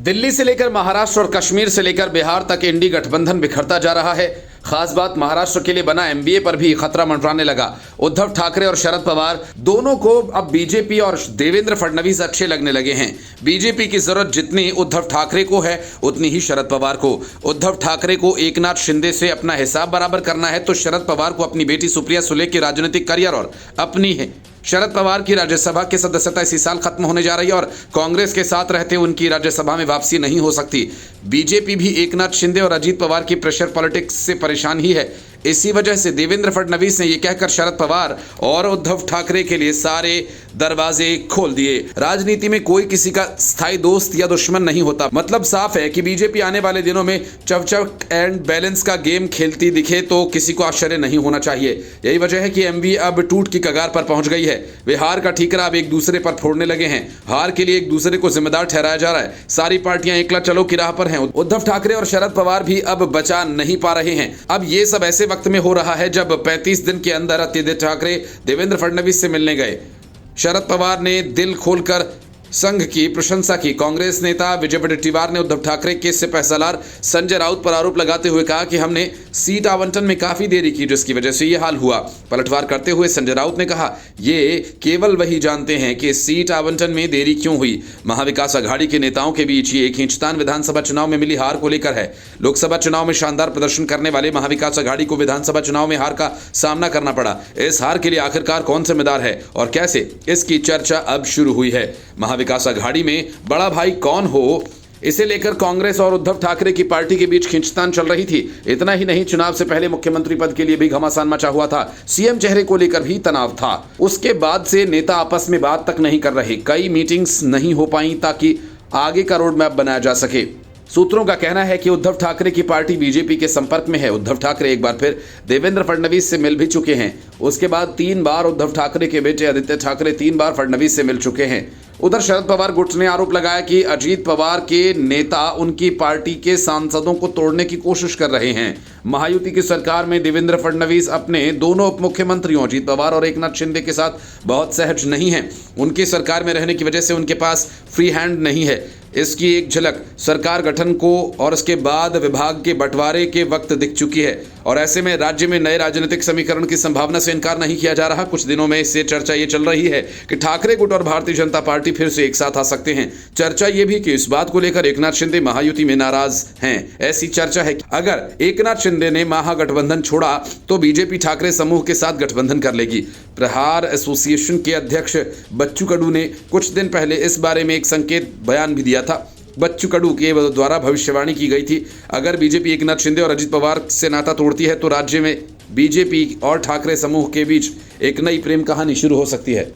दिल्ली से लेकर महाराष्ट्र और कश्मीर से लेकर बिहार तक इंडी गठबंधन बिखरता जा रहा है। खास बात महाराष्ट्र के लिए बना एमबीए पर भी खतरा मंडराने लगा। उद्धव ठाकरे और शरद पवार दोनों को अब बीजेपी और देवेंद्र फडणवीस अच्छे लगने लगे हैं। बीजेपी की जरूरत जितनी उद्धव ठाकरे को है उतनी ही शरद पवार को। उद्धव ठाकरे को एकनाथ शिंदे से अपना हिसाब बराबर करना है तो शरद पवार को अपनी बेटी सुप्रिया सुले के राजनीतिक करियर और अपनी है। शरद पवार की राज्यसभा की सदस्यता इसी साल खत्म होने जा रही है और कांग्रेस के साथ रहते उनकी राज्यसभा में वापसी नहीं हो सकती। बीजेपी भी एकनाथ शिंदे और अजीत पवार की प्रेशर पॉलिटिक्स से परेशान ही है। इसी वजह से देवेंद्र फडणवीस ने यह कहकर शरद पवार और उद्धव ठाकरे के लिए सारे दरवाजे खोल दिए। राजनीति में कोई किसी का स्थायी दोस्त या दुश्मन नहीं होता। मतलब साफ है कि बीजेपी आने वाले दिनों में चक एंड बैलेंस का गेम खेलती दिखे तो किसी को आश्चर्य नहीं होना चाहिए। यही वजह है कि एमवी अब टूट की कगार पर पहुंच गई है। वे हार का ठीकरा अब एक दूसरे पर फोड़ने लगे हैं। हार के लिए एक दूसरे को जिम्मेदार ठहराया जा रहा है। सारी पार्टियां एकला चलो की राह पर हैं। उद्धव ठाकरे और शरद पवार भी अब बचा नहीं पा रहे हैं। अब ये सब ऐसे वक्त में हो रहा है जब 35 दिन के अंदर आदित्य ठाकरे देवेंद्र फडणवीस से मिलने गए। शरद पवार ने दिल खोलकर संघ की प्रशंसा की। कांग्रेस नेता विजय वडेट्टीवार ने उद्धव ठाकरे के सिपहसालार संजय राउत पर आरोप लगाते हुए कहा कि हमने सीट आवंटन में काफी देरी की जिसकी वजह से यह हाल हुआ। पलटवार करते हुए संजय राउत ने कहा ये केवल वही जानते हैं कि सीट आवंटन में देरी क्यों हुई। महाविकास अघाड़ी के नेताओं के बीच ये खींचतान विधानसभा चुनाव में मिली हार को लेकर है। लोकसभा चुनाव में शानदार प्रदर्शन करने वाले महाविकास अघाड़ी को विधानसभा चुनाव में हार का सामना करना पड़ा। इस हार के लिए आखिरकार कौन जिम्मेदार है और कैसे, इसकी चर्चा अब शुरू हुई है। विकास अघाड़ी में बड़ा भाई कौन हो, इसे लेकर कांग्रेस और उद्धव ठाकरे की पार्टी के बीच खींचतान चल रही थी। इतना ही नहीं, चुनाव से पहले मुख्यमंत्री पद के लिए भी घमासान मचा हुआ था। सीएम चेहरे को लेकर भी तनाव था। उसके बाद से नेता आपस में बात तक नहीं कर रहे। कई मीटिंग्स नहीं हो पाई ताकि आगे का रोड मैप बनाया जा सके। सूत्रों का कहना है कि उद्धव ठाकरे की पार्टी बीजेपी के संपर्क में है। उद्धव ठाकरे एक बार फिर देवेंद्र फडणवीस से मिल भी चुके हैं। उसके बाद 3 बार उद्धव ठाकरे के बेटे आदित्य ठाकरे 3 बार फडणवीस से मिल चुके हैं। उधर शरद पवार गुट ने आरोप लगाया कि अजीत पवार के नेता उनकी पार्टी के सांसदों को तोड़ने की कोशिश कर रहे हैं। महायुति की सरकार में देवेंद्र फडणवीस अपने दोनों उप मुख्यमंत्रियों अजीत पवार और एकनाथ शिंदे के साथ बहुत सहज नहीं हैं। उनकी सरकार में रहने की वजह से उनके पास फ्री हैंड नहीं है। इसकी एक झलक सरकार गठन को और उसके बाद विभाग के बंटवारे के वक्त दिख चुकी है और ऐसे में राज्य में नए राजनीतिक समीकरण की संभावना से इनकार नहीं किया जा रहा। कुछ दिनों में इससे चर्चा ये चल रही है कि ठाकरे गुट और भारतीय जनता पार्टी फिर से एक साथ आ सकते हैं। चर्चा ये भी कि इस बात को लेकर एकनाथ शिंदे महायुति में नाराज हैं। ऐसी चर्चा है कि अगर एकनाथ शिंदे ने महागठबंधन छोड़ा तो बीजेपी ठाकरे समूह के साथ गठबंधन कर लेगी। प्रहार एसोसिएशन के अध्यक्ष बच्चू कडू ने कुछ दिन पहले इस बारे में एक संकेत बयान भी दिया था। बच्चू कडू के द्वारा भविष्यवाणी की गई थी, अगर बीजेपी एकनाथ शिंदे और अजीत पवार से नाता तोड़ती है तो राज्य में बीजेपी और ठाकरे समूह के बीच एक नई प्रेम कहानी शुरू हो सकती है।